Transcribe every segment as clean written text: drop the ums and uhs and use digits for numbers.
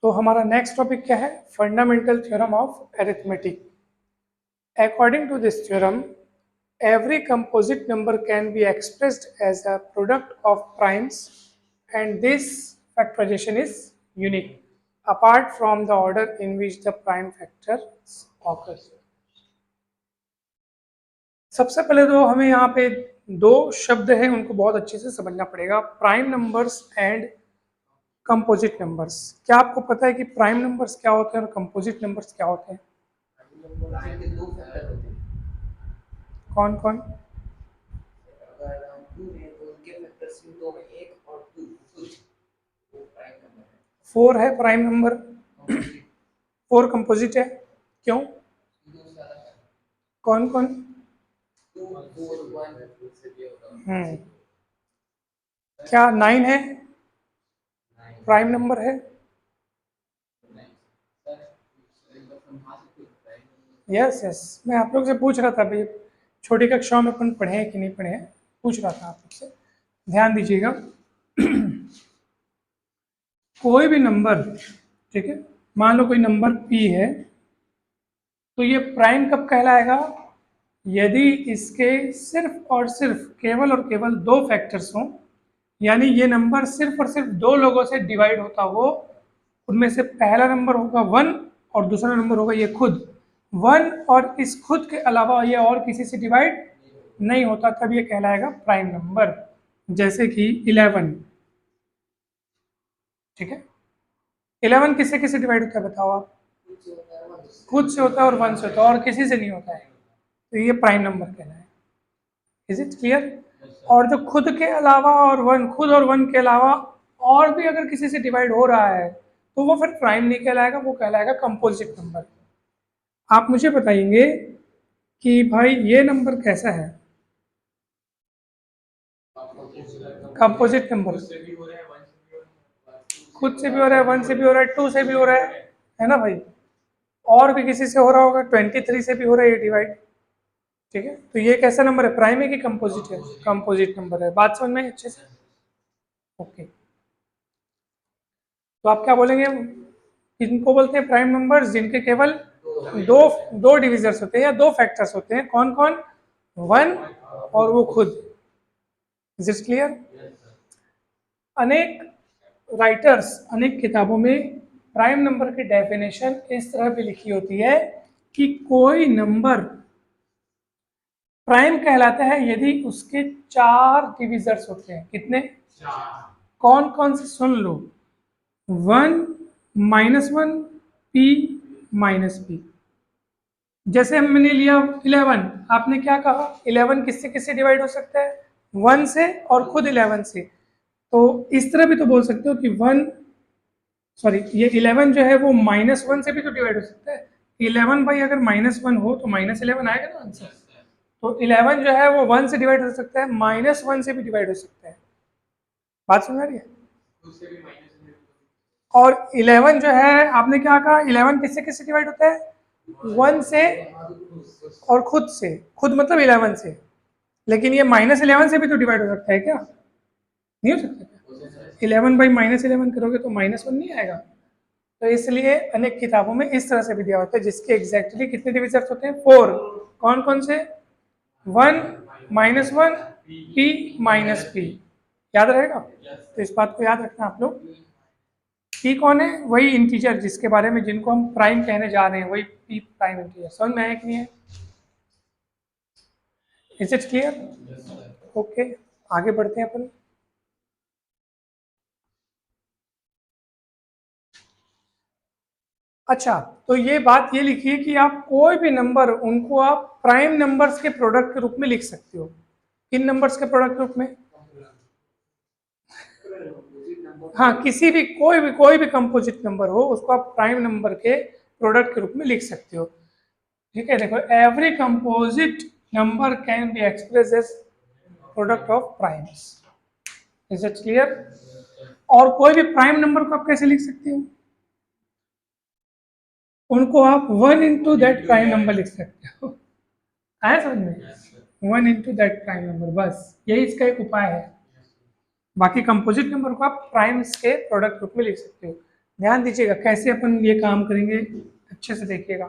तो हमारा next topic क्या है? Fundamental theorem of arithmetic. According to this theorem, every composite number can be expressed as a product of primes, and this factorization is unique apart from the order in which the prime factors occur. सबसे पहले तो हमें यहाँ पे दो शब्द हैं, उनको बहुत अच्छे से समझना पड़ेगा, prime numbers and composite numbers. क्या आपको पता है कि प्राइम नंबर्स क्या होते हैं और कंपोजिट नंबर्स क्या होते हैं? कौन कौन? फोर है प्राइम नंबर, फोर कंपोजिट है। क्यों? कौन कौन? क्या 9 है प्राइम नंबर है? यस यस, मैं आप लोग से पूछ रहा था भाई, छोटी कक्षाओं में अपन पढ़े हैं कि नहीं पढ़े हैं, पूछ रहा था आप लोग से, ध्यान दीजिएगा। कोई भी नंबर, ठीक है, मान लो कोई नंबर p है, तो ये प्राइम कब कहलाएगा? यदि इसके सिर्फ और सिर्फ केवल और केवल दो फैक्टर्स हों, यानी ये नंबर सिर्फ और सिर्फ दो लोगों से डिवाइड होता हो, उनमें से पहला नंबर होगा 1 और दूसरा नंबर होगा ये खुद 1, और इस खुद के अलावा ये और किसी से डिवाइड नहीं होता, तब ये कहलाएगा प्राइम नंबर। जैसे कि 11, ठीक है, 11 किससे किससे डिवाइड होता है बताओ आप? खुद से होता है और 1 से होता है, और किसी से नहीं होता है, तो ये प्राइम नंबर कहलाएगा। Is it clear? और जो खुद के अलावा और 1, खुद और 1 के अलावा और भी अगर किसी से डिवाइड हो रहा है तो वो फिर प्राइम नहीं कहलाएगा, वो कहलाएगा कंपोजिट नंबर। आप मुझे बताएंगे कि भाई ये नंबर कैसा है? कंपोजिट नंबर, खुद से भी हो रहा है, 1 से भी हो रहा है, 2 से भी हो रहा है ना भाई, और भी किसी से हो रहा होगा, 23 से भी हो रहा है ये डिवाइड, ठीक है। तो ये कैसा नंबर है? प्राइम है कि कंपोजिट है? कंपोजिट नंबर है। बात समझ में आई अच्छे से? ओके, तो आप क्या बोलेंगे? इनको बोलते हैं प्राइम नंबर्स जिनके केवल दो डिविजर्स होते हैं या दो फैक्टर्स होते हैं। कौन कौन? 1 और वो खुद। Is it clear? अनेक राइटर्स, अनेक किताबों में प्राइम नंबर की डेफिनेशन इस तरह भी लिखी होती है कि कोई नंबर प्राइम कहलाता है यदि उसके 4 डिविजर्स होते हैं। कितने? 4। कौन कौन से? सुन लो, 1 -1 p -p। जैसे हमने लिया 11, आपने क्या कहा? 11 किससे किससे डिवाइड हो सकता है? 1 से और खुद 11 से। तो इस तरह भी तो बोल सकते हो कि 11 जो है वो -1 से भी तो डिवाइड हो सकता है। 11 भाई अगर -1 हो तो -11 आएगा ना आंसर। तो 11 जो है वो 1 से डिवाइड हो सकता है, -1 से भी डिवाइड हो सकता है। बात समझ आ रही है? और 11 जो है, आपने क्या कहा? 11 किससे किससे डिवाइड होता है? 1 से और खुद से। खुद मतलब 11 से, लेकिन ये -11 से भी तो डिवाइड हो सकता है क्या? नहीं हो सकता क्या? 11 बाई -11 करोगे तो -1 नहीं आएगा। तो इसलिए अनेक किताबों में इस तरह से भी दिया होता है जिसके एग्जैक्टली कितने डिविजर्स होते हैं? 4। कौन कौन से? 1 -1 p -p। याद रहेगा? तो इस बात को याद रखना आप लोग। p कौन है? वही इंटीजर जिसके बारे में, जिनको हम प्राइम कहने जा रहे हैं, वही p प्राइम इंटीजर। समझ में आया कि नहीं है? Is it clear? ओके, आगे बढ़ते हैं अपन। अच्छा, तो ये बात ये लिखिए कि आप कोई भी नंबर, उनको आप प्राइम नंबर्स के प्रोडक्ट के रूप में लिख सकते हो। किन नंबर्स के प्रोडक्ट के रूप में? हाँ, किसी भी कोई भी कंपोजिट नंबर हो, उसको आप प्राइम नंबर के प्रोडक्ट के रूप में लिख सकते हो। ठीक है, देखो, every composite number can be express as product of primes. Is it clear? और कोई भी प्राइम नंबर को आप कैसे लिख सकते हो? उनको आप 1 इंटू दैट प्राइम नंबर लिख सकते हो। आया समझ में? 1 इंटू दैट प्राइम नंबर, बस यही इसका एक उपाय है। बाकी कंपोजिट नंबर को आप प्राइम्स के प्रोडक्ट रूप में लिख सकते हो। ध्यान दीजिएगा कैसे अपन ये काम करेंगे, अच्छे से देखिएगा।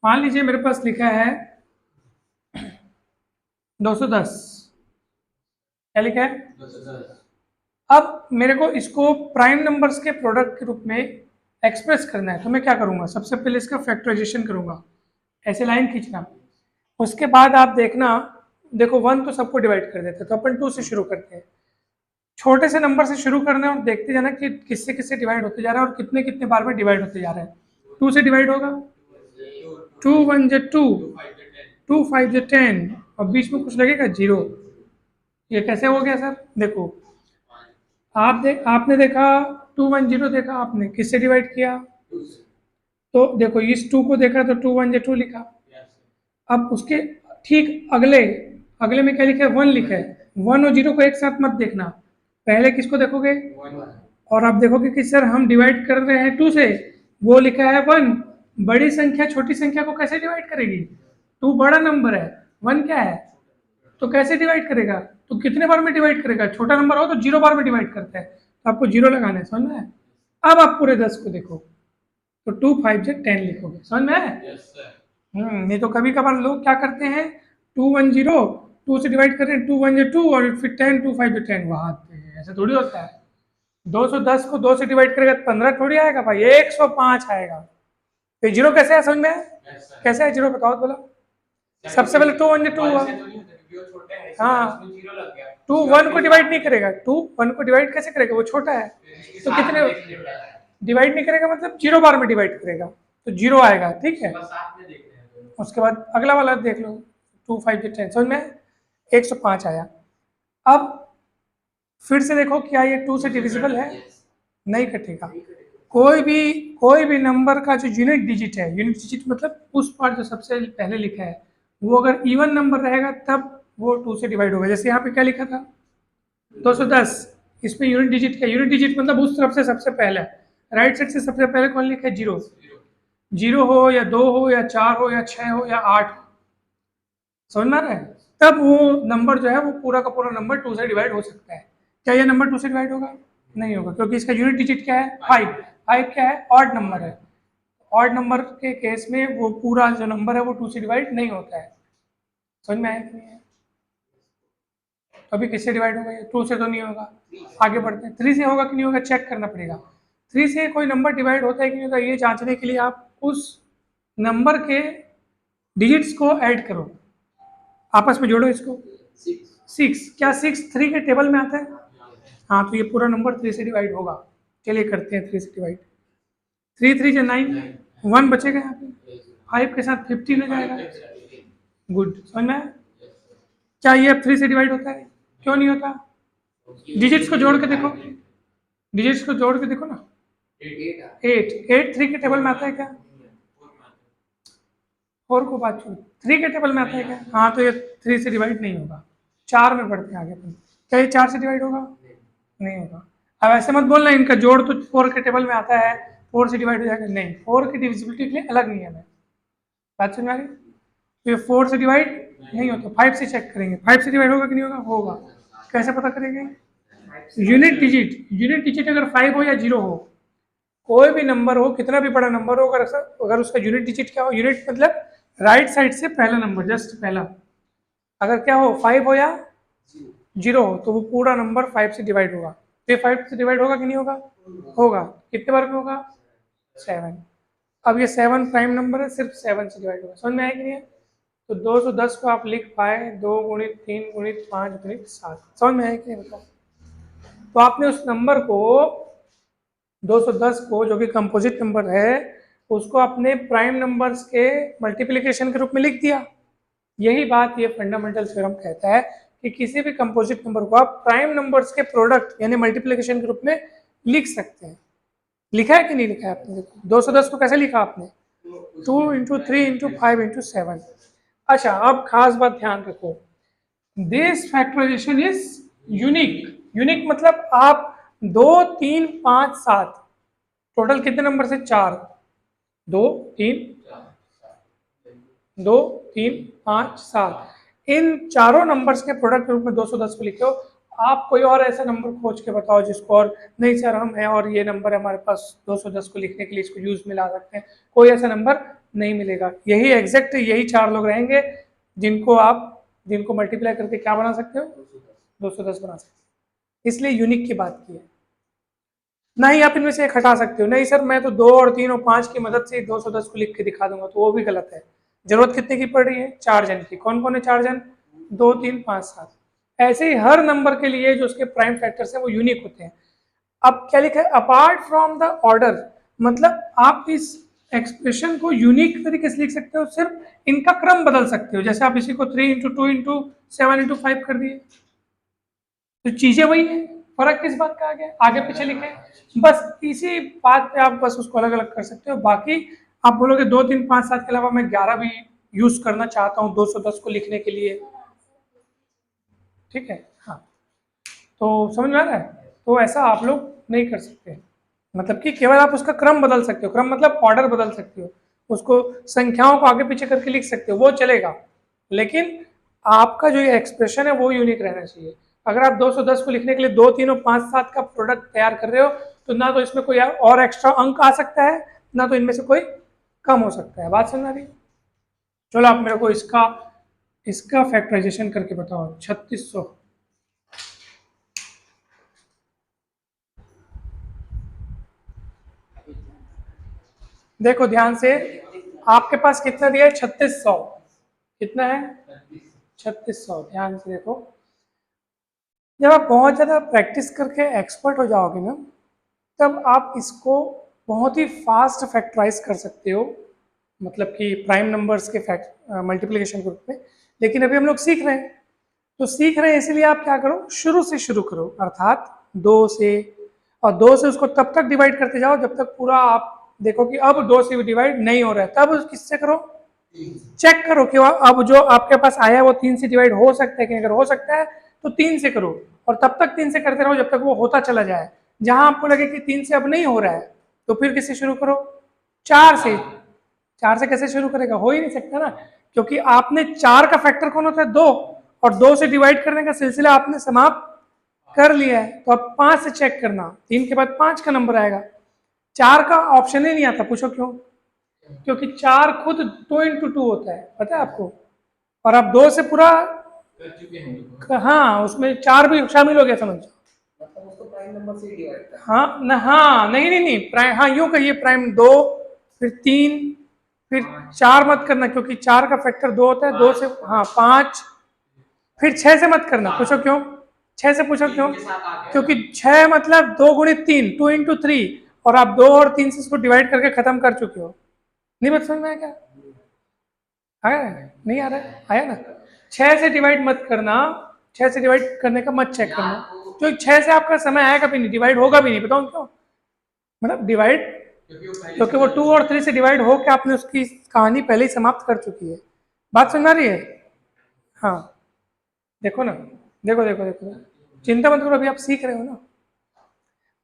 मान लीजिए मेरे पास लिखा है 210, क्या लिखा है 210। अब मेरे को इसको प्राइम नंबर्स के प्रोडक्ट के रूप में एक्सप्रेस करना है, तो मैं क्या करूंगा, सबसे पहले इसका फैक्टराइजेशन करूंगा, ऐसे लाइन खींचना। उसके बाद आप देखना, देखो 1 तो सबको डिवाइड कर देते हैं, तो अपन 2 से शुरू करते हैं। छोटे से नंबर से शुरू करना है और देखते जाना कि किससे किससे डिवाइड होते जा रहा है और कितने कितने बार में डिवाइड होते जा रहा है। 2 से डिवाइड होगा, 2 1 जा 2, 2 5 जा 10, और बीच में कुछ लगेगा 0। ये कैसे हो गया सर, देखो आपने देखा 2 1 0 देखा, आपने किससे डिवाइड किया, तो देखो इस 2 को देखा तो 2 1 जा 2 लिखा। अब उसके ठीक अगले अगले में क्या लिखा है, 1 लिखा है। 1 और 0 को एक साथ मत देखना, पहले किसको देखोगे, और आप देखोगे कि सर हम डिवाइड कर रहे हैं 2 से, वो लिखा है 1। बड़ी संख्या छोटी संख्या को कैसे डिवाइड करेगी, 2 बड़ा नंबर है, 1 क्या है, तो कैसे डिवाइड करेगा, तो कितने बार में डिवाइड करेगा, छोटा नंबर हो तो 0 बार में डिवाइड करता है, तो आपको 0 लगाना है, समझ में है। अब आप पूरे 10 को देखो, तो 2 5 जा 10 लिखोगे, समझ में है। नहीं तो कभी कभार लोग क्या करते हैं, 2 1 0 2 से डिवाइड कर रहे हैं, 2 1 जा 2 और फिर 10 2 5 जा 10 वहां पे, ऐसे थोड़ी होता है। 210 को 2 से डिवाइड करेगा तो 15 थोड़ी आएगा भाई, 105 आएगा। तो 0 कैसे है, समझ में है, कैसे है 0 बताओ बोलो। सबसे पहले 2 1 जा 2 हुआ, हाँ 2 1 को डिवाइड नहीं करेगा, 2 1 को डिवाइड कैसे करेगा, वो छोटा है, तो कितने डिवाइड नहीं करेगा, मतलब 0 बार में डिवाइड करेगा, तो 0 आएगा, ठीक है। उसके बाद अगला वाला देख लो, 2 5 जा 10, समझ में 105 आया। अब फिर से देखो क्या ये 2 से डिविजिबल है, नहीं कटेगा। कोई भी नंबर का जो यूनिट डिजिट है, यूनिट डिजिट मतलब उस पर जो सबसे पहले लिखा है, वो अगर इवन नंबर रहेगा तब वो 2 से डिवाइड होगा। जैसे यहाँ पे क्या लिखा था 210, इसमें यूनिट डिजिट क्या, यूनिट डिजिट मतलब उस तरफ से सबसे पहले, राइट साइड से सबसे पहले कौन लिखा है, 0। 0 हो या 2 हो या 4 हो या 6 हो या 8 हो, समझ में आ रहा है, तब वो नंबर जो है वो पूरा का पूरा नंबर 2 से डिवाइड हो सकता है। क्या ये नंबर 2 से डिवाइड होगा, नहीं होगा, क्योंकि इसका यूनिट डिजिट क्या है 5। 5 क्या है, ऑड नंबर है। ऑड नंबर के केस में वो पूरा जो नंबर है वो 2 से डिवाइड नहीं होता है। समझ में आया कि नहीं है, तो अभी किससे डिवाइड होगा, ये 2 से तो नहीं होगा। आगे बढ़ते हैं, 3 से होगा कि नहीं होगा, चेक करना पड़ेगा। 3 से कोई नंबर डिवाइड होता है कि नहीं होता, ये जांचने के लिए आप उस नंबर के डिजिट्स को ऐड करो, आपस में जोड़ो इसको। 6, क्या 6 3 के टेबल में आता है, हाँ, तो ये पूरा नंबर 3 से डिवाइड होगा। चलिए करते हैं 3 से डिवाइड, 3 3 जा 9, 1 बचेगा यहाँ पे, 5 के साथ 15 हो जाएगा। गुड, समझ में आया? क्या ये अब 3 से डिवाइड होता है, क्यों नहीं होता, डिजिट्स को जोड़ के देखो, डिजिट्स को जोड़ के देखो ना, 8 3 के टेबल में आता है क्या, 4 को बात छोड़, 3 के टेबल में आता है क्या, हाँ, तो ये 3 से डिवाइड नहीं होगा। 4 में बढ़ते हैं आगे अपन, क्या ये 4 से डिवाइड होगा, नहीं होगा। अब ऐसे मत बोलना इनका जोड़ तो 4 के टेबल में आता है 4 से डिवाइड हो जाएगा, नहीं, 4 की डिविजिबिलिटी के लिए अलग नियम है, बात समझ में आ रही। तो ये 4 से डिवाइड नहीं होता, 5 से चेक करेंगे, 5 से डिवाइड होगा कि नहीं होगा, होगा। कैसे पता करेंगे, यूनिट डिजिट अगर 5 हो या 0 हो, कोई भी नंबर हो, कितना भी बड़ा नंबर हो, अगर उसका यूनिट डिजिट क्या हो, यूनिट मतलब राइट साइड से पहला नंबर, जस्ट पहला, अगर क्या हो 5 हो या 0 हो, तो वो पूरा नंबर 5 से डिवाइड होगा। तो ये 5 से डिवाइड होगा कि नहीं होगा, होगा। कितने बार में होगा, 7। अब ये 7 प्राइम नंबर है, सिर्फ 7 से डिवाइड होगा, समझ में आया कि नहीं है। तो 210 को आप लिख पाए 2 गुणित 3 गुणित 5 गुणित 7, समझ में आया कि नहीं बताओ। तो आपने उस नंबर को 210 को, जो कि कंपोजिट नंबर है, उसको अपने प्राइम नंबर्स के मल्टीप्लिकेशन के रूप में लिख दिया। यही बात ये फंडामेंटल थ्योरम कहता है कि किसी भी कंपोजिट नंबर को आप प्राइम नंबर्स के प्रोडक्ट यानी मल्टीप्लिकेशन के रूप में लिख सकते हैं। लिखा है कि नहीं लिखा है आपने, 210 को कैसे लिखा आपने, 2 इंटू 3 इंटू 5 इंटू 7। अच्छा, अब खास बात ध्यान रखो, this factorisation is unique. Unique मतलब आप 2 3 5 7 टोटल कितने नंबर से, 4, 2 3 2 3 5 7, इन चारों नंबर्स के प्रोडक्ट के रूप में 210 को लिखे हो, आप कोई और ऐसा नंबर खोज के बताओ जिसको, और नहीं सर हम हैं और ये नंबर हमारे पास 210 को लिखने के लिए इसको यूज में ला सकते हैं, कोई ऐसा नंबर नहीं मिलेगा। यही एग्जैक्ट यही 4 लोग रहेंगे जिनको मल्टीप्लाई करके क्या बना सकते हो, 210 बना सकते हो। इसलिए यूनिक की बात की है। ना ही आप इनमें से एक हटा सकते हो, नहीं सर मैं तो 2 और 3 और 5 की मदद से 210 को लिख के दिखा दूंगा, तो वो भी गलत है। जरूरत कितने की पड़ रही है, 4 जन की। कौन कौन है 4 जन, 2 3 5 7। ऐसे ही हर नंबर के लिए जो उसके प्राइम फैक्टर्स हैं वो यूनिक होते हैं। अब क्या लिखा है, अपार्ट फ्रॉम द ऑर्डर, मतलब आप इस एक्सप्रेशन को यूनिक तरीके से लिख सकते हो, सिर्फ इनका क्रम बदल सकते हो। जैसे आप इसी को 3 इंटू 2 इंटू 7 इंटू 5 कर दिए, तो चीजें वही है, फर्क किस बात का आ गया, आगे पीछे लिखे। बस इसी बात पे आप बस उसको अलग अलग कर सकते हो। बाकी आप बोलोगे 2 3 5 7 के अलावा मैं 11 भी यूज करना चाहता हूँ 210 को लिखने के लिए, ठीक है। हाँ, तो समझ में आ रहा है। तो ऐसा आप लोग नहीं कर सकते, मतलब कि केवल आप उसका क्रम बदल सकते हो, क्रम मतलब ऑर्डर बदल सकते हो, उसको संख्याओं को आगे पीछे करके लिख सकते हो, वो चलेगा। लेकिन आपका जो ये एक्सप्रेशन है वो यूनिक रहना चाहिए। अगर आप 210 को लिखने के लिए 2 3 और 5 7 का प्रोडक्ट तैयार कर रहे हो, तो ना तो इसमें कोई और एक्स्ट्रा अंक आ सकता है, ना तो इनमें से कोई कम हो सकता है। बात समझ आ रही है। चलो आप मेरे को इसका इसका फैक्टराइजेशन करके बताओ। 3600, देखो ध्यान से, आपके पास कितना दिया है, 3600। कितना है, 3600। ध्यान से देखो, जब आप बहुत ज़्यादा प्रैक्टिस करके एक्सपर्ट हो जाओगे ना, तब आप इसको बहुत ही फास्ट फैक्टराइज कर सकते हो, मतलब कि प्राइम नंबर्स के मल्टीप्लिकेशन के रूप में। लेकिन अभी हम लोग सीख रहे हैं, तो सीख रहे हैं इसलिए आप क्या करो, शुरू से शुरू करो, अर्थात 2 से, और 2 से उसको तब तक डिवाइड करते जाओ जब तक पूरा आप देखो कि अब 2 से डिवाइड नहीं हो रहा है, तब किससे करो, चेक करो कि अब जो आपके पास आया है वो 3 से डिवाइड हो सकता है कि, अगर हो सकता है तो 3 से करो, और तब तक 3 से करते रहो जब तक वो होता चला जाए। जहां आपको लगे कि 3 से अब नहीं हो रहा है, तो फिर किससे शुरू करो, 4 से। 4 से कैसे शुरू करेगा, हो ही नहीं सकता ना, क्योंकि आपने 4 का फैक्टर कौन होता है, 2, और 2 से डिवाइड करने का सिलसिला आपने समाप्त कर लिया है। तो अब 5 से चेक करना, 3 के बाद 5 का नंबर आएगा। 4 का ऑप्शन ही नहीं आता, पूछो क्यों, क्योंकि 4 खुद 2 इंटू 2 होता है, पता है आपको। और आप 2 से पूरा, हाँ उसमें 4 भी शामिल हो गया, समझ, मतलब उसको प्राइम नंबर से ही डिवाइड करना। हाँ न, हाँ नहीं नहीं नहीं, प्राइम, हाँ यूं कहिए, प्राइम 2, फिर 3, फिर 4 मत करना, क्योंकि 4 का फैक्टर 2 होता है, 2 से, हाँ 5, फिर 6 से मत करना, पूछो क्यों, 6 से पूछो क्यों, क्योंकि 6 मतलब 2 गुणित 3, 2 इंटू 3, और आप 2 और 3 से इसको डिवाइड करके खत्म कर चुके हो। नहीं बात समझ में आया क्या, आया नहीं आ रहा है, आया ना। 6 से डिवाइड मत करना, 6 से डिवाइड करने का मत चेक करना, क्योंकि 6 से आपका समय आएगा भी नहीं, डिवाइड होगा भी नहीं, बताऊँ क्यों, मतलब डिवाइड, क्योंकि वो 2 और 3 से डिवाइड हो के आपने उसकी कहानी पहले ही समाप्त कर चुकी है। बात समझ आ रही है। हाँ देखो ना, देखो देखो देखो, चिंता मत करो, अभी आप सीख रहे हो ना।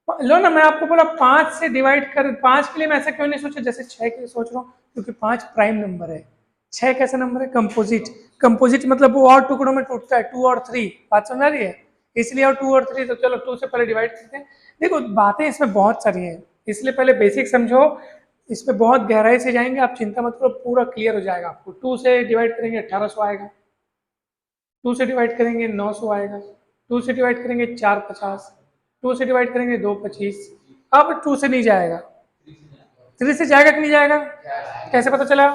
लो ना, मैं आपको बोला 5 से डिवाइड कर, 5 के लिए मैं ऐसा क्यों नहीं सोचा जैसे 6 के लिए सोच रहा हूँ, क्योंकि 5 प्राइम नंबर है। 6 कैसा नंबर है, कंपोजिट। कंपोजिट मतलब वो और टुकड़ों में टूटता है, 2 और 3। बात समझ आ रही है, इसलिए और 2 और 3, तो चलो 2 से पहले डिवाइड करते हैं। देखो बातें इसमें बहुत सारी हैं, इसलिए पहले बेसिक समझो, इसमें बहुत गहराई से जाएंगे, आप चिंता मत करो, पूरा क्लियर हो जाएगा आपको। 2 से डिवाइड करेंगे 1800 आएगा, 2 से डिवाइड करेंगे 900 आएगा, 2 से डिवाइड करेंगे 450, 2 से डिवाइड करेंगे 225। अब 2 से नहीं जाएगा, 3 से जाएगा कि नहीं जाएगा, कैसे पता चला,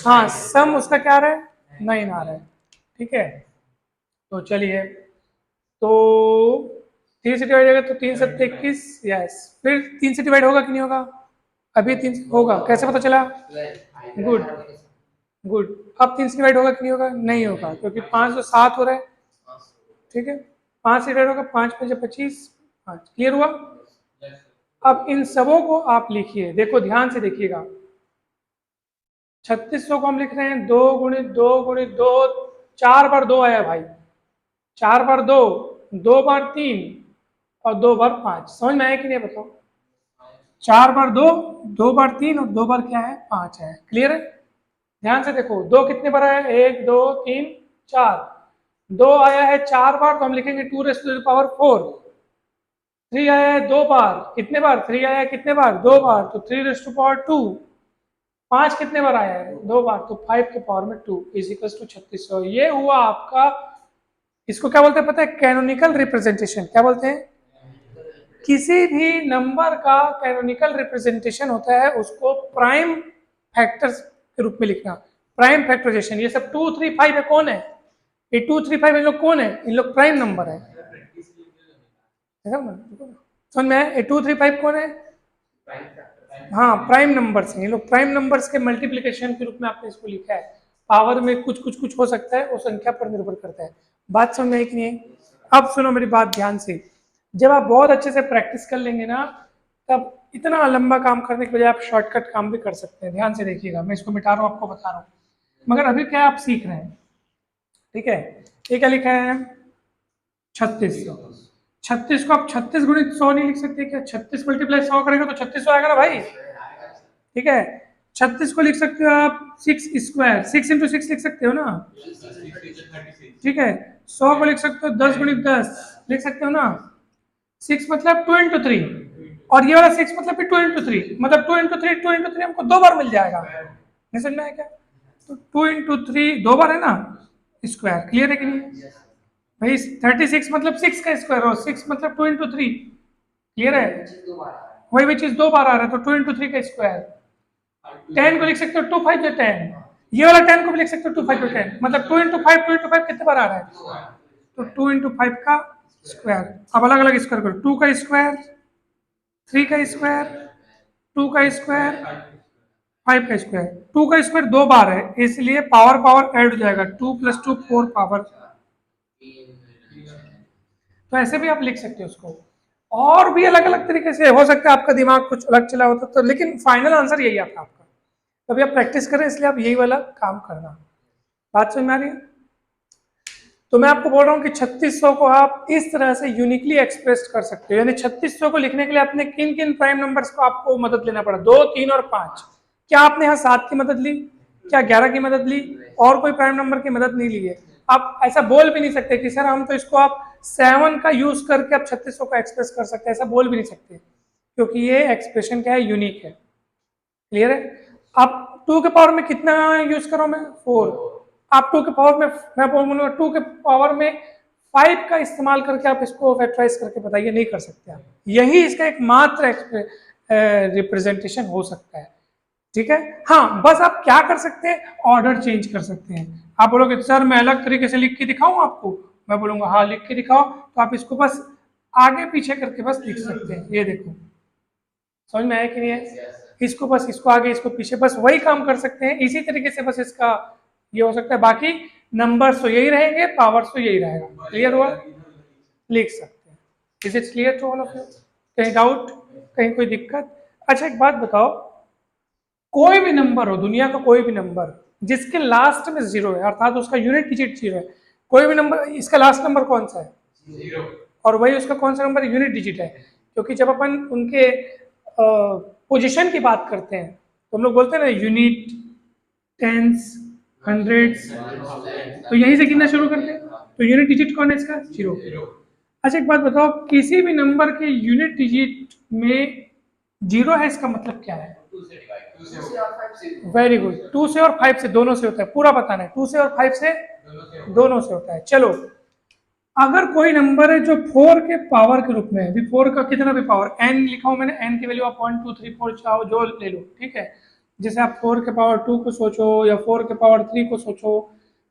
हाँ सम उसका क्या आ रहा है, 9 आ रहा है, ठीक है। तो चलिए, तो 3 से डिवाइड होगा तो 3 7 21, यस, फिर 3 से डिवाइड होगा कि नहीं होगा, अभी 3 से होगा, कैसे पता चला, गुड गुड। अब 3 से डिवाइड होगा कि नहीं होगा, नहीं होगा, क्योंकि 5 तो 7 हो रहा है, ठीक है। 5 से डिवाइड होगा, 5 5 25, 5, क्लियर हुआ। अब इन सबों को आप लिखिए, देखो ध्यान से देखिएगा, 3600 को हम लिख रहे हैं 2 गुणित 2 गुणित 2, 4 बार 2 आया भाई, 4 बार 2, 2 बार 3, और 2 बार 5, समझ में आया कि नहीं बताओ। 4 बार 2, 2 बार 3, और 2 बार क्या है, 5 है, क्लियर है। ध्यान से देखो, 2 कितने बार आया, 1 2 3 4, 2 आया है 4 बार तो हम लिखेंगे 2 रेज़ टू द पावर 4। 3 आया है 2 बार, कितने बार? 3 आया है कितने बार? 2 बार, तो 3 रेज़ टू पावर 2। 5 कितने बार आया है? 2 बार, तो 5 के पावर में 2 इज इक्वल टू 3600। ये हुआ आपका, इसको क्या बोलते हैं पता है? Canonical representation. क्या बोलते हैं? किसी भी नंबर का कैनोनिकल रिप्रेजेंटेशन होता है उसको प्राइम फैक्टर्स के रूप में लिखना, प्राइम फैक्टराइजेशन। ये सब 2 3 5 है, कौन है ये 2 3 5? इन लोग कौन है? इन लोग प्राइम नंबर है। समझ में आया? 2 3 5 कौन है? हाँ, प्राइम नंबर्स हैं ये लोग। प्राइम नंबर्स के मल्टीप्लिकेशन के रूप में आपने इसको लिखा है। पावर में कुछ कुछ कुछ हो सकता है, वो संख्या पर निर्भर करता है। बात समझ में आई कि नहीं? अब सुनो मेरी बात ध्यान से। जब आप बहुत अच्छे से प्रैक्टिस कर लेंगे ना, तब इतना लंबा काम करने के बजाय आप शॉर्टकट काम भी कर सकते हैं। ध्यान से देखिएगा, मैं इसको मिटा रहा हूँ, आपको बता रहा हूँ। मगर अभी क्या आप सीख रहे हैं, ठीक है? ये क्या लिखा है? 3600। 36 को आप 36 गुणित 100 नहीं लिख सकते क्या? 36 मल्टीप्लाई 100 करेगा तो 3600 आएगा ना भाई, ठीक है? 36 को लिख सकते हो आप 6 स्क्वायर, 6 इंटू 6 लिख सकते हो ना, ठीक है? 100 को लिख सकते हो 10 गुणित 10 लिख सकते हो ना। 6 मतलब 2 इंटू 3, और ये वाला 6 मतलब भी 2 इंटू 3, मतलब 2 इंटू 3, 2 इंटू 3 हमको 2 बार मिल जाएगा। नहीं समझ में आया क्या? तो 2 इंटू 3 2 बार है ना, स्क्वायर। क्लियर है कि नहीं भाई? 36 मतलब 6 का स्क्वायर, और 6 मतलब 2 इंटू 3। क्लियर है? वही भी चीज 2 बार आ रहा है, तो 2 इंटू 3 का स्क्वायर। 10 को लिख सकते हो 2 5 जो 10, ये वाला 10 को भी लिख सकते हो 2 5 जो 10, मतलब 2 इंटू 5, 2 इंटू 5 कितने बार आ रहा है? तो 2 इंटू 5 का स्क्वायर। अब अलग अलग स्क्वायर करो, 2 का स्क्वायर, 3 का स्क्वायर, 2 का स्क्वायर, 5 का स्क्वायर। 2 का स्क्वायर 2 बार है, इसलिए पावर पावर ऐड हो जाएगा, 2 + 2 4 पावर। तो ऐसे भी आप लिख सकते हो उसको, और भी अलग अलग तरीके से हो सकता है। आपका दिमाग कुछ अलग चला होता तो, लेकिन फाइनल आंसर यही आता आपका। तभी आप प्रैक्टिस करें, इसलिए आप यही वाला काम करना। बात समझ में आ रही है? तो मैं आपको बोल रहा हूँ कि 3600 को आप इस तरह से यूनिकली एक्सप्रेस कर सकते हो। यानी 3600 को लिखने के लिए आपने किन किन प्राइम नंबर्स को आपको मदद लेना पड़ा? 2 3 और 5। क्या आपने यहाँ 7 की मदद ली? क्या 11 की मदद ली? और कोई प्राइम नंबर की मदद नहीं ली है। आप ऐसा बोल भी नहीं सकते कि सर हम तो इसको आप 7 का यूज करके आप 3600 को एक्सप्रेस कर सकते हैं, ऐसा बोल भी नहीं सकते, क्योंकि ये एक्सप्रेशन क्या है? यूनिक है। क्लियर है? आप 2 के पावर में कितना यूज करो? मैं 4। आप 2 के पावर में, मैं बोलूंगा 2 के पावर में 5 का इस्तेमाल करके आप इसको फैक्टराइज करके बताइए, नहीं कर सकते आप। यही इसका एकमात्र रिप्रेजेंटेशन हो सकता है, ठीक है? हाँ, बस आप क्या कर सकते हैं? ऑर्डर चेंज कर सकते हैं। आप बोलोगे सर मैं अलग तरीके से लिख के दिखाऊं आपको, मैं बोलूंगा हाँ लिख के दिखाओ, तो आप इसको बस आगे पीछे करके बस लिख सकते हैं। ये देखो, समझ में आया कि नहीं है? इसको बस, इसको आगे इसको पीछे, बस वही काम कर सकते हैं इसी तरीके से। बस इसका ये हो सकता है, बाकी नंबर्स तो यही रहेंगे, पावर्स तो यही रहेगा। क्लियर हुआ? लिख सकते हैं। Is it clear to all of you? कहीं डाउट, कहीं कोई दिक्कत? अच्छा एक बात बताओ, कोई भी नंबर हो, दुनिया का कोई भी नंबर जिसके लास्ट में 0 है, अर्थात उसका यूनिट डिजिट 0 है, कोई भी नंबर, इसका लास्ट नंबर कौन सा है? 0। और वही उसका कौन सा नंबर? यूनिट डिजिट है। क्योंकि जब अपन उनके पोजीशन की बात करते हैं तो हम लोग बोलते हैं ना यूनिट, टेंस, हंड्रेड्स, तो यहीं से गिनना शुरू करते हैं। तो यूनिट डिजिट कौन है इसका? 0। अच्छा एक बात बताओ, किसी भी नंबर के यूनिट डिजिट में 0 है, इसका मतलब क्या है? वेरी गुड, 2 से और 5 से, दोनों से होता है। पूरा बताना है, 2 से और 5 से, दोनों से होता है। चलो, अगर कोई नंबर है जो 4 के पावर के रूप में है, 4 का कितना भी पावर, n लिखा हूं मैंने, n की वैल्यू आप 1 2 3 4 चाहो जो ले लो, ठीक है? जैसे आप 4 के पावर 2 को सोचो या 4 के पावर 3 को सोचो,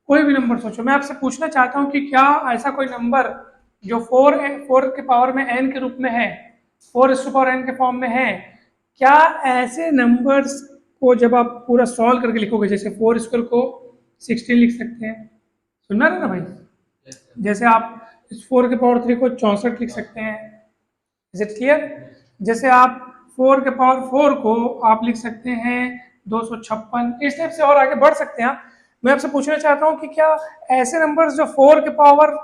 कोई भी नंबर सोचो। मैं आपसे पूछना चाहता हूं कि क्या ऐसा कोई नंबर जो 4 के पावर में n के रूप में है, 4n के फॉर्म में है, क्या ऐसे नंबर्स को जब आप पूरा सॉल्व करके लिखोगे, जैसे 4² को 16 लिख सकते हैं, सुनना रहे ना भाई? जैसे आप इस 4 के पावर 3 को 64 लिख सकते हैं। Is it clear? जैसे आप 4 के पावर 4 को आप लिख सकते हैं 256, इस टाइप से और आगे बढ़ सकते हैं। मैं आपसे पूछना चाहता हूं कि क्या ऐसे नंबर्स जो 4 के पावर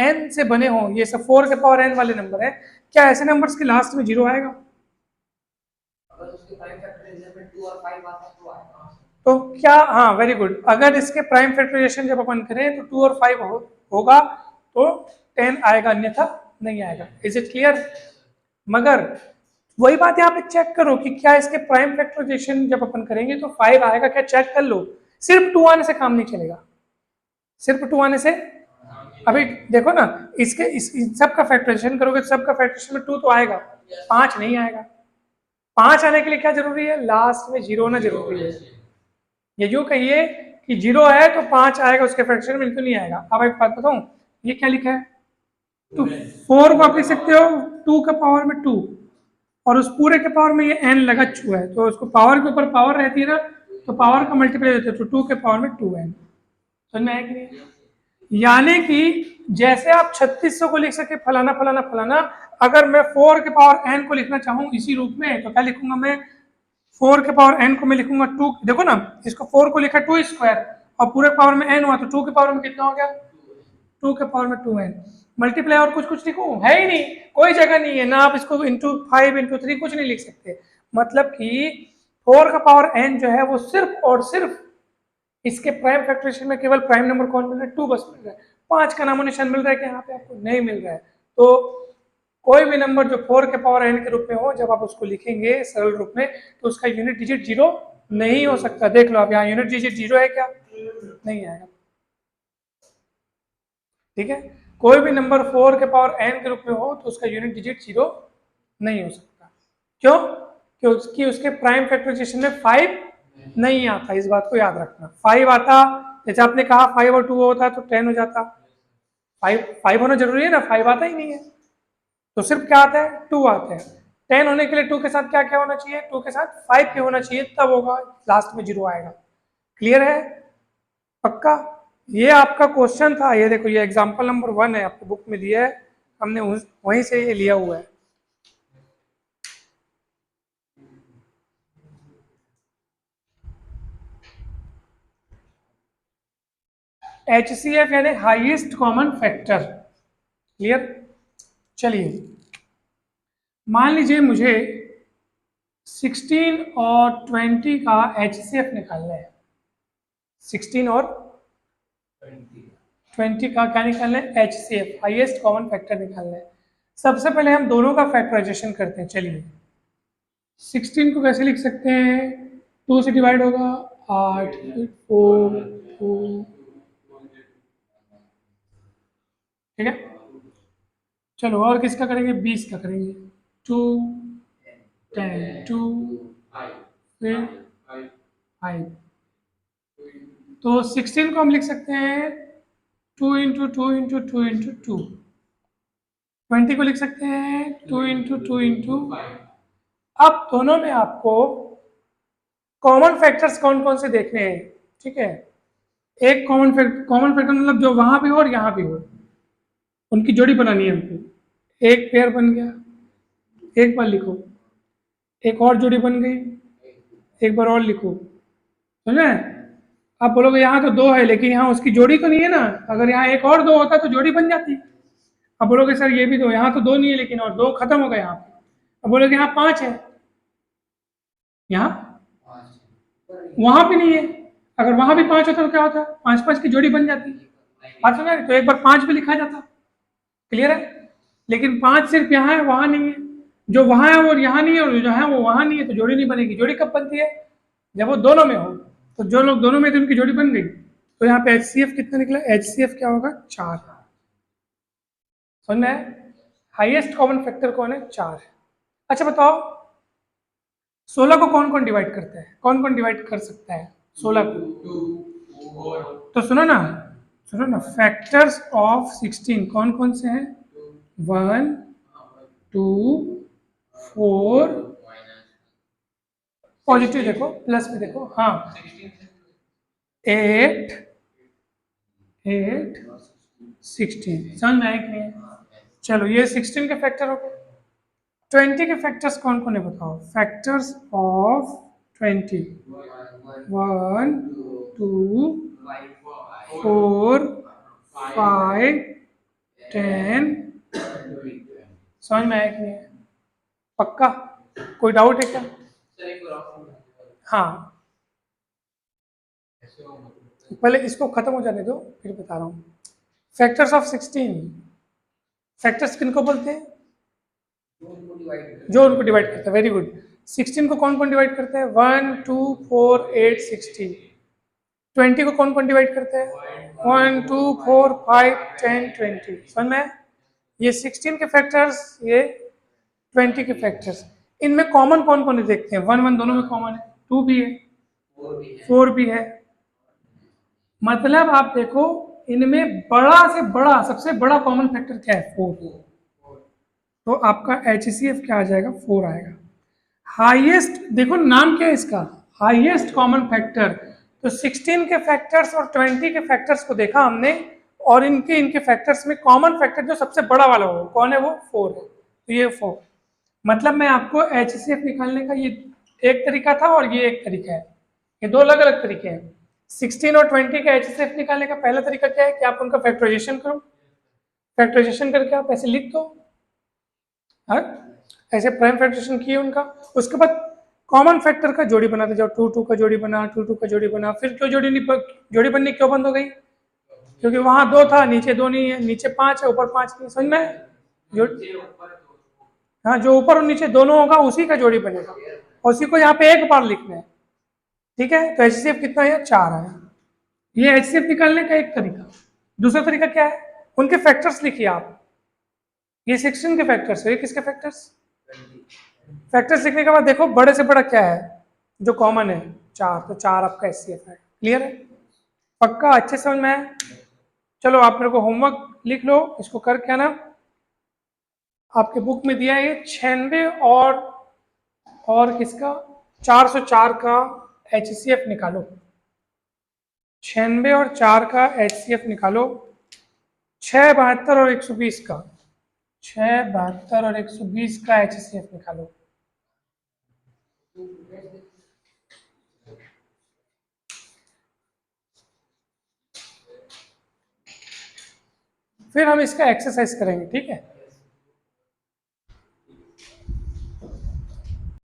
n से बने हों, ये सब 4 के पावर n वाले नंबर है, क्या ऐसे नंबर्स के लास्ट में 0 आएगा? अगर उसके प्राइम फैक्टराइजेशन में 2 और 5 आता तो आएगा। तो क्या, हाँ वेरी गुड, अगर इसके प्राइम फैक्टराइजेशन जब अपन करें तो 2 और 5 हो होगा तो 10 आएगा, अन्यथा नहीं आएगा। Is it clear? मगर वही बात यहाँ पे चेक करो कि क्या इसके प्राइम फैक्टराइजेशन जब अपन करेंगे तो 5 आएगा क्या, चेक कर लो। सिर्फ 2 आने से काम नहीं चलेगा, सिर्फ 2 आने से। अभी देखो ना, इन सब का फैक्टराइजेशन करोगे, सब का फैक्टराइजेशन में 2 तो आएगा, 5 नहीं आएगा। 5 आने के लिए क्या जरूरी है, लास्ट में 0 होना जरूरी है। ये यूं कहिए कि 0 है तो 5 आएगा, उसके फ्रैक्शन में बिल्कुल नहीं आएगा। अब एक बात बताऊं, ये क्या लिखा है, तो 4 को आप लिख सकते हो 2 का पावर में 2, और उस पूरे के पावर में ये n लगा हुआ है, तो उसको पावर के ऊपर पावर रहती है ना, तो पावर का मल्टीप्लाई देते हैं, तो 2 के पावर में 2n। समझ में आया कि नहीं? यानी कि जैसे आप 3600 को लिख सके फलाना फलाना फलाना, अगर मैं 4 के पावर n को लिखना चाहूँ इसी रूप में, तो क्या लिखूंगा मैं, 4 के पावर n को मैं लिखूंगा 2, देखो ना इसको 4 को लिखा 2 स्क्वायर और पूरे पावर में n हुआ, तो 2 के पावर में कितना हो गया, 2 के पावर में 2n। मल्टीप्लाई और कुछ लिखूं, है ही नहीं, कोई जगह नहीं है ना, आप इसको इंटू 5 इंटू 3 कुछ नहीं लिख सकते। मतलब कि 4 का पावर n जो है वो सिर्फ और सिर्फ इसके प्राइम फैक्टराइजेशन में केवल प्राइम नंबर कौन मिल रहा है, 2 बस मिल रहा है। 5 का नामो निशान मिल रहा है कि यहाँ पे आपको नहीं मिल रहा है। तो कोई भी नंबर जो 4 के पावर n के रूप में हो, जब आप उसको लिखेंगे सरल रूप में, तो उसका यूनिट डिजिट 0 नहीं हो सकता। देख लो आप यहाँ यूनिट डिजिट 0 है क्या, नहीं आएगा। ठीक है, कोई भी नंबर 4 के पावर n के रूप में हो तो उसका यूनिट डिजिट 0 नहीं हो सकता। क्यों? क्योंकि उसके प्राइम फैक्टराइजेशन में 5 नहीं आता, इस बात को याद रखना। 5 आता, जैसे आपने कहा 5 और 2 होता तो 10 हो जाता। 5 होना जरूरी है ना, 5 आता ही नहीं है, तो सिर्फ क्या आता है, 2 आता है। 10 होने के लिए 2 के साथ क्या क्या होना चाहिए, 2 के साथ 5 के होना चाहिए, तब होगा, लास्ट में 0 आएगा। क्लियर है? पक्का? ये आपका क्वेश्चन था, ये देखो, ये एग्जाम्पल नंबर 1 है, आपको बुक में दिया है, हमने वहीं से ये लिया हुआ है। HCF यानी हाईएस्ट कॉमन फैक्टर। क्लियर? चलिए, मान लीजिए मुझे 16 और 20 का HCF निकालना है। 16 और 20 का क्या निकालना है, HCF हाईएस्ट कॉमन फैक्टर निकालना है। सबसे पहले हम दोनों का फैक्टराइजेशन करते हैं। चलिए, 16 को कैसे लिख सकते हैं, 2 से डिवाइड होगा, 8 4 2, ठीक है। चलो और किसका करेंगे, 20 का करेंगे, 2 10 2 फिर 5। तो 16 को हम लिख सकते हैं 2 इंटू 2 इंटू 2 इंटू 2। 20 को लिख सकते हैं 2 इंटू 2 इंटू। अब दोनों में आपको कॉमन फैक्टर्स कौन कौन से देखने हैं, ठीक है। एक कॉमन फैक्टर मतलब जो वहां भी हो और यहाँ भी हो, उनकी जोड़ी बनानी है हमको। एक पेयर बन गया, एक बार लिखो, एक और जोड़ी बन गई, एक बार और लिखो, समझे। आप बोलोगे यहाँ तो 2 है लेकिन यहाँ उसकी जोड़ी तो नहीं है ना, अगर यहाँ एक और 2 होता तो जोड़ी बन जाती। अब बोलोगे सर ये भी 2, यहाँ तो 2 नहीं है लेकिन, और 2 खत्म हो गए यहाँ पे। अब बोलोगे यहाँ 5 है, यहाँ वहां भी नहीं है, अगर वहां भी 5 होता तो क्या होता, 5 5 की जोड़ी बन जाती। बात समझ, तो एक बार 5 भी लिखा जाता। क्लियर है? लेकिन 5 सिर्फ यहाँ है, वहां नहीं है। जो वहां है वो यहाँ नहीं है, और जो है वो वहां नहीं है, तो जोड़ी नहीं बनेगी। जोड़ी कब बनती है, जब वो दोनों में हो। तो जो लोग दोनों में थे उनकी जोड़ी बन गई। तो यहाँ पे HCF कितना निकला, HCF क्या होगा, 4। समझ में आया? हाईएस्ट कॉमन फैक्टर कौन है, 4। अच्छा बताओ, 16 को कौन कौन डिवाइड करता है, कौन कौन डिवाइड कर सकता है 16 को? तो सुनो ना, फैक्टर्स ऑफ 16 कौन कौन से हैं, 1 2 4, पॉजिटिव देखो, प्लस में देखो, हाँ 8 8 16। समझ में आया कि नहीं? चलो ये 16 के फैक्टर हो गए। 20 के फैक्टर्स कौन कौन है बताओ, फैक्टर्स ऑफ 20, 1 2 4 5 10। समझ में आया कि नहीं? पक्का? कोई डाउट है क्या? हाँ, पहले इसको खत्म हो जाने दो फिर बता रहा हूँ। फैक्टर्स ऑफ 16, फैक्टर्स किनको बोलते हैं? जो उनको डिवाइड करता है, वेरी गुड। 16 को कौन कौन डिवाइड करता है? 1 2 4 8 16। 20 को कौन कौन डिवाइड करता है? 1 2 4 5 10 20। समझ में? ये 16 के फैक्टर्स, ये 20 के फैक्टर्स। इनमें कॉमन कौन कौन है देखते हैं। 1 1 दोनों में कॉमन है, 2 भी है, 4 भी है। मतलब आप देखो इनमें बड़ा से बड़ा, सबसे बड़ा कॉमन फैक्टर क्या है? 4। तो आपका HCF क्या आ जाएगा? 4 आएगा। हाईएस्ट, देखो नाम क्या है इसका? Highest common factor. तो 16 के फैक्टर्स और 20 के फैक्टर्स को देखा हमने, और इनके फैक्टर्स में कॉमन फैक्टर जो सबसे बड़ा वाला हो कौन है? वो 4 है। तो ये 4, मतलब मैं आपको HCF निकालने का ये एक तरीका था और ये एक तरीका है, ये दो अलग अलग तरीके हैं। 16 और 20 का HCF निकालने का पहला तरीका क्या है कि आप उनका फैक्टराइजेशन करो, फैक्टराइजेशन करके आप ऐसे लिख दो, हाँ ऐसे प्राइम फैक्टराइजेशन किए उनका। उसके बाद कॉमन फैक्टर का जोड़ी बनाते जाओ, 2 2 का जोड़ी बना, 2 2 का जोड़ी बना। फिर क्यों जोड़ी बननी क्यों बंद हो गई? क्योंकि वहां 2 था, नीचे 2 नहीं है, नीचे 5 है, ऊपर 5 नहीं। समझ में? जो हाँ, जो ऊपर और नीचे दोनों होगा उसी का जोड़ी बनेगा, और उसी को यहाँ पे एक बार लिखना है। ठीक है, तो HCF कितना है? 4 है। ये HCF निकालने का एक तरीका। दूसरा तरीका क्या है? उनके फैक्टर्स लिखिए आप। ये 16 के फैक्टर्स है, ये किसके फैक्टर्स? फैक्टर्स लिखने के बाद देखो बड़े से बड़ा क्या है जो कॉमन है? 4। तो 4 आपका HCF है। क्लियर है? पक्का? अच्छे समझ में है? चलो आप मेरे को होमवर्क लिख लो, इसको कर क्या ना, आपके बुक में दिया है 96 और किसका 404 का HCF निकालो। 96 और 4 का HCF निकालो। 6 72 और 120 का, 6 72 और 120 का HCF निकालो। फिर हम इसका एक्सरसाइज करेंगे, ठीक है?